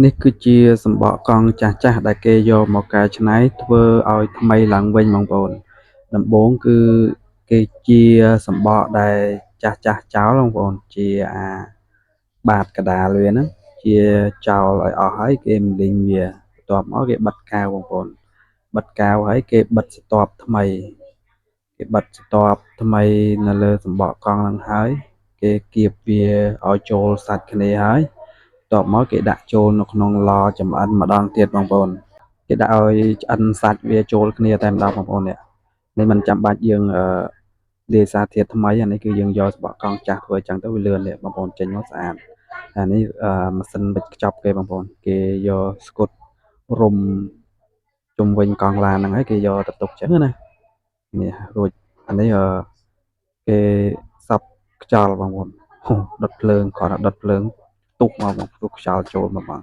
នេះគឺជាសំបកកង់ចាស់ៗដែលគេយកមកកែច្នៃធ្វើឲ្យថ្មីឡើងវិញបងប្អូនដំបូងគឺគេជាសំបកដែលចាស់ចោលបងប្អូនជាបាតកដាលវាហ្នឹងជាចោលឲ្យអស់ហើយគេមិនលីងវាបន្ទាប់មកគេបិទកែវបងប្អូនបិទកែវហើយគេបិទស្រទាប់ថ្មីនៅលើសំបកកង់ហ្នឹងហើយគេគៀបវាឲ្យចូលសាច់គ្នាហើយបន្ទាប់មកគេដាក់ចូលនៅក្នុងឡចម្អិនម្ដងទៀតបងប្អូនគេដាក់ឲ្យឆ្អិនសាច់វាចូលគ្នាតែម្ដងបងប្អូននេះមិនចាំបាច់យើងលាយសារធាតុថ្មីអានេះគឺយើងយកសំបកកង់ចាស់ធ្វើអញ្ចឹងទៅវាលឿននេះបងប្អូនចេញមកស្អាតអានេះម៉ាស៊ីនវេចខ្ចប់គេបងប្អូនគេយកស្កុតរុំជុំវិញកង់ឡានហ្នឹងហើយគេយកទៅទុកអញ្ចឹងណានេះរួចអានេះគេសប់ខ្យល់បងប្អូនដុតភ្លើងគ្រាន់តែដុតភ្លើងទុកមកទុកខ្យល់ចូលមកបង